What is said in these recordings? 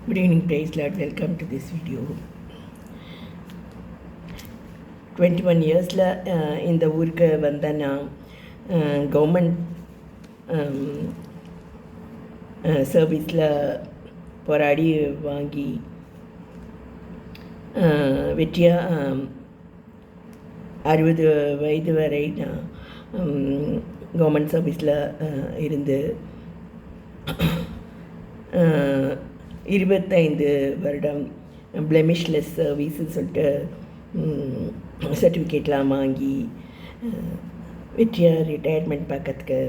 Good evening, praise Lord. Welcome to this video. 21 yearsல இந்த ஊருக்கு வந்த நான் கவர்மெண்ட் சர்வீஸில் போராடி வாங்கி வெற்றியாக 60 வயது வரை நான் கவர்மெண்ட் சர்வீஸில் இருந்து 25 வருடம் பிளெமிஷ்லெஸ் சர்வீஸ்ன்னு சொல்லிட்டு சர்டிஃபிகேட்லாம் வாங்கி வெற்றியாக ரிட்டையர்மெண்ட் பார்க்கறதுக்கு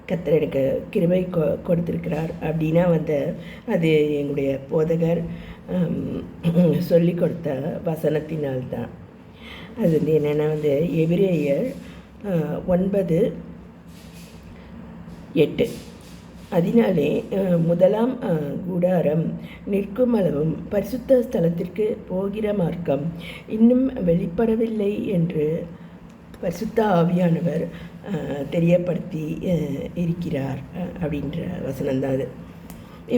கர்த்தர் எனக்கு கிருபை கொடுத்துருக்கிறார். அப்படின்னா அது எங்களுடைய போதகர் சொல்லி கொடுத்த வசனத்தினால்தான். அது என்னென்னா எபிரேயர் 9:8 அதனாலே முதலாம் கூடாரம் நிற்கும் அளவும் பரிசுத்த ஸ்தலத்திற்கு போகிற மார்க்கம் இன்னும் வெளிப்படவில்லை என்று பரிசுத்த ஆவியானவர் தெரியப்படுத்தி இருக்கிறார் அப்படின்ற வசனம்தான் அது.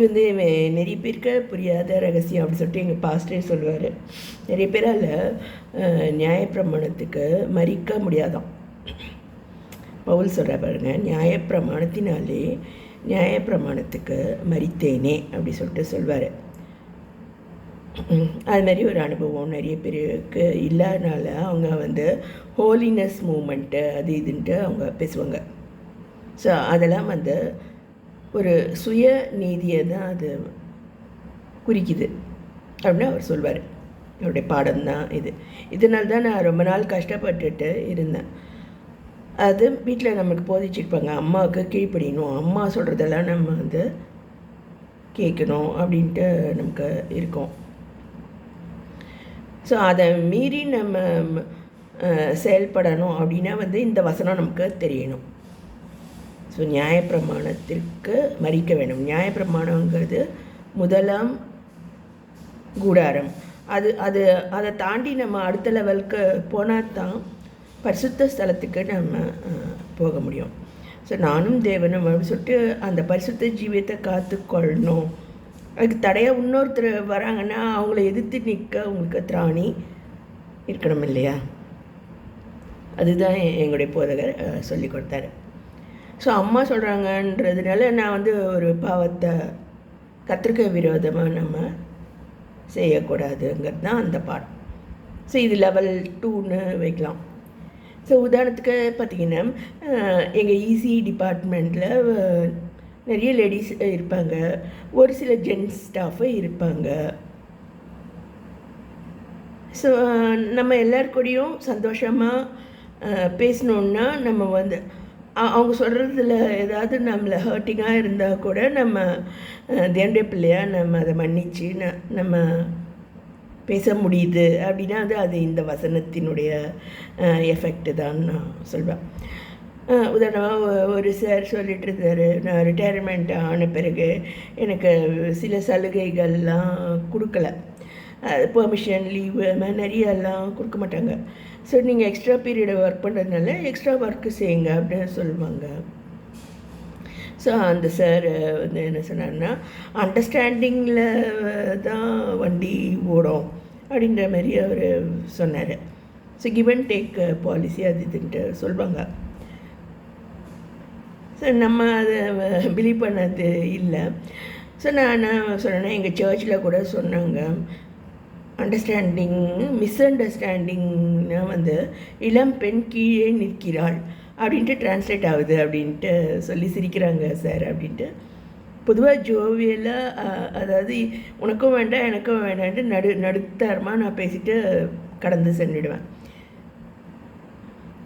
இது நிறைய பேருக்கு புரியாத ரகசியம் அப்படி சொல்லிட்டு எங்கள் பாஸ்டரே சொல்லுவார். நிறைய பேரால் நியாயப்பிரமாணத்துக்கு மறிக்க முடியாதான். பவுல் சொல்கிற பாருங்க, நியாயப்பிரமாணத்துக்கு மறித்தேனே அப்படி சொல்லிட்டு சொல்வார். அது மாதிரி ஒரு அனுபவம் நிறைய பேருக்கு இல்லாதனால அவங்க ஹோலினஸ் மூமெண்ட்டு அது இதுன்ட்டு அவங்க பேசுவாங்க. ஸோ அதெல்லாம் ஒரு சுய நீதியை தான் அது குறிக்குது அப்படின்னு அவர் சொல்வார். அவருடைய பாடம் தான் இதனால தான் நான் ரொம்ப நாள் கஷ்டப்பட்டுட்டு இருந்தேன். அது வீட்டில் நமக்கு போதிச்சிருப்பாங்க, அம்மாவுக்கு கீழ்ப்படியணும், அம்மா சொல்கிறதெல்லாம் நம்ம கேட்கணும் அப்படின்ட்டு நமக்கு இருக்கோம். ஸோ அதை மீறி நம்ம செயல்படணும் அப்படின்னா இந்த வசனம் நமக்கு தெரியணும். ஸோ நியாயப்பிரமாணத்திற்கு மறிக்க வேணும். நியாயப்பிரமாணங்கிறது முதலாம் கூடாரம். அதை தாண்டி நம்ம அடுத்த லெவலுக்கு போனால் தான் பரிசுத்த ஸ்தலத்துக்கு நம்ம போக முடியும். ஸோ நானும் தேவனும் அப்படின்னு சொல்லிட்டு அந்த பரிசுத்த ஜீவியத்தை காத்துக்கொள்ளணும். அதுக்கு தடையாக இன்னொருத்தர் வராங்கன்னா அவங்கள எதிர்த்து நிற்க உங்களுக்கு திராணி இருக்கணும் இல்லையா? அதுதான் எங்களுடைய போதகர் சொல்லி கொடுத்தாரு. ஸோ அம்மா சொல்கிறாங்கன்றதுனால நான் ஒரு பாவத்தை கத்திரிக்க விரோதமாக நம்ம செய்யக்கூடாதுங்கிறது தான் அந்த பாட். ஸோ இது லெவல் 2ன்னு வைக்கலாம். ஸோ உதாரணத்துக்கு பார்த்திங்கன்னா எங்கள் இசி டிபார்ட்மெண்ட்டில் நிறைய லேடிஸ் இருப்பாங்க, ஒரு சில ஜென்ட்ஸ் ஸ்டாஃபு இருப்பாங்க. ஸோ நம்ம எல்லாருக்கூடையும் சந்தோஷமாக பேசணுன்னா நம்ம அவங்க சொல்கிறதுல ஏதாவது நம்மளை ஹர்ட்டிங்காக இருந்தால் கூட நம்ம தேவனுடைய பிள்ளையாக நம்ம அதை மன்னித்து நம்ம பேச முடியுது அப்படின்னா அது இந்த வசனத்தினுடைய எஃபெக்ட் தான் நான் சொல்வேன். உதாரணமாக ஒரு சார் சொல்லிட்டு இருந்தார், நான் ரிட்டையர்மெண்ட் ஆன பிறகு எனக்கு சில சலுகைகள்லாம் கொடுக்கல, பெர்மிஷன் லீவு நிறையெல்லாம் கொடுக்க மாட்டாங்க. ஸோ நீங்கள் எக்ஸ்ட்ரா பீரியடை ஒர்க் பண்ணுறதுனால எக்ஸ்ட்ரா ஒர்க்கு செய்யுங்க அப்படின்னு சொல்லுவாங்க. ஸோ அந்த சார் என்ன சொன்னார்னா, அண்டர்ஸ்டாண்டிங்கில் தான் வண்டி ஓடும் அப்படின்ற மாதிரி அவர் சொன்னார். So give and take policy அது இதுன்ட்டு சொல்லுவாங்க. ஸோ நம்ம அதை பிலீவ் பண்ணது இல்லை. ஸோ நான் சொன்னேன்னா எங்கள் சர்ச்சில் கூட சொன்னாங்க, மிஸ் அண்டர்ஸ்டாண்டிங்னா இளம் பெண் கீழே நிற்கிறாள் அப்படின்ட்டு டிரான்ஸ்லேட் ஆகுது அப்படின்ட்டு சொல்லி சிரிக்கிறாங்க சார் அப்படின்ட்டு. பொதுவாக ஜோவியலாக அதாவது உனக்கும் வேண்டாம் எனக்கும் வேண்டான்ட்டு நடுத்தரமாக நான் பேசிட்டு கடந்து சென்றுடுவேன்.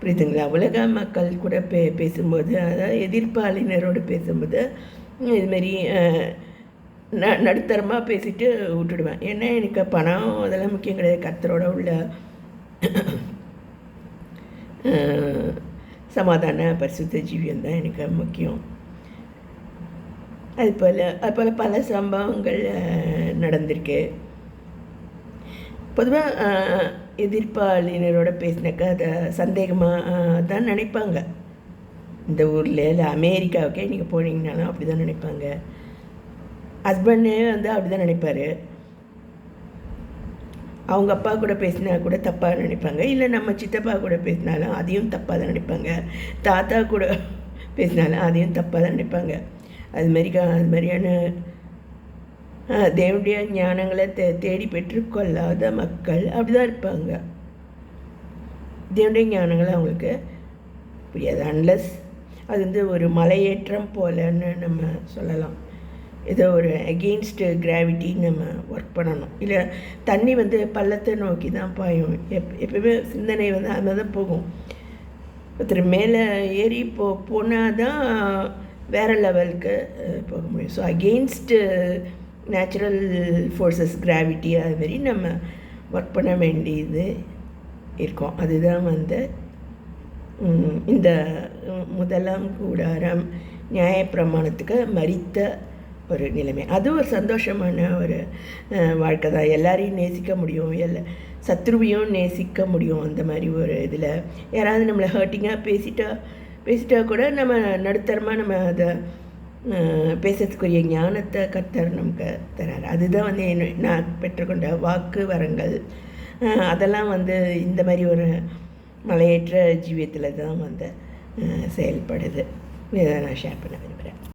புரியுதுங்களா? உலக மக்கள் கூட பேசும்போது, அதாவது எதிர்ப்பாளினரோடு பேசும்போது இதுமாரி நடுத்தரமாக பேசிட்டு விட்டுடுவேன். ஏன்னா எனக்கு பணம் அதெல்லாம் முக்கியம் கிடையாது, கர்த்தரோட உள்ள சமாதான பரிசுத்த ஜீவியம் தான் எனக்கு முக்கியம். அதுபோல் பல சம்பவங்கள் நடந்திருக்கு. பொதுவாக எதிர்ப்பாளினரோட பேசினாக்கா அதை சந்தேகமாக தான் நினைப்பாங்க. இந்த ஊரில் இல்லை அமெரிக்காவுக்கே நீங்கள் போனீங்கனாலும் அப்படி தான் நினைப்பாங்க. ஹஸ்பண்டே வந்து அப்படி தான் நினைப்பார். அவங்க அப்பா கூட பேசினா கூட தப்பாக நினைப்பாங்க, இல்லை நம்ம சித்தப்பா கூட பேசினாலும் அதையும் தப்பாக தான் நினைப்பாங்க, தாத்தா கூட பேசினாலும் அதையும் தப்பாக தான் நினைப்பாங்க. அது மாதிரியான தேவனுடைய ஞானங்களை தேடி பெற்றுக்கொள்ளாத மக்கள் அப்படி தான் இருப்பாங்க. தேவனுடைய ஞானங்களை அவங்களுக்கு புரியாது. அன்லஸ் அது வந்து ஒரு மலையேற்றம் போலன்னு நம்ம சொல்லலாம். ஏதோ ஒரு அகெயின்ஸ்ட் கிராவிட்டி நம்ம ஒர்க் பண்ணணும். இல்லை தண்ணி வந்து பள்ளத்தை நோக்கி தான் பாயும். எப்பவுமே சிந்தனை வந்து அது மாதிரி தான் போகும். ஒருத்தர் மேலே ஏறி போனால் தான் வேறு லெவலுக்கு போக முடியும். So against natural forces, gravity, அதுமாரி நம்ம ஒர்க் பண்ண வேண்டியது இருக்கும். அதுதான் வந்து இந்த முதலாம் கூடாரம் நியாயப்பிரமாணத்துக்கு மரித்த ஒரு நிலைமை. அது ஒரு சந்தோஷமான ஒரு வாழ்க்கை தான். எல்லாரையும் நேசிக்க முடியும், சத்ருவையும் நேசிக்க முடியும். அந்த மாதிரி ஒரு இதில் யாராவது நம்மளை ஹர்ட்டிங்காக பேசிட்டா கூட நம்ம நடுத்தரமாக நம்ம அதை பேசுறதுக்குரிய ஞானத்தை கர்த்தர் நமக்கு தரார். அதுதான் வந்து நான் பெற்றுக்கொண்ட வாக்கு வரங்கள். அதெல்லாம் வந்து இந்த மாதிரி ஒரு மலையேற்ற ஜீவியத்தில் தான் வந்து செயல்படுது. இதை நான் ஷேர் பண்ண விரும்புகிறேன்.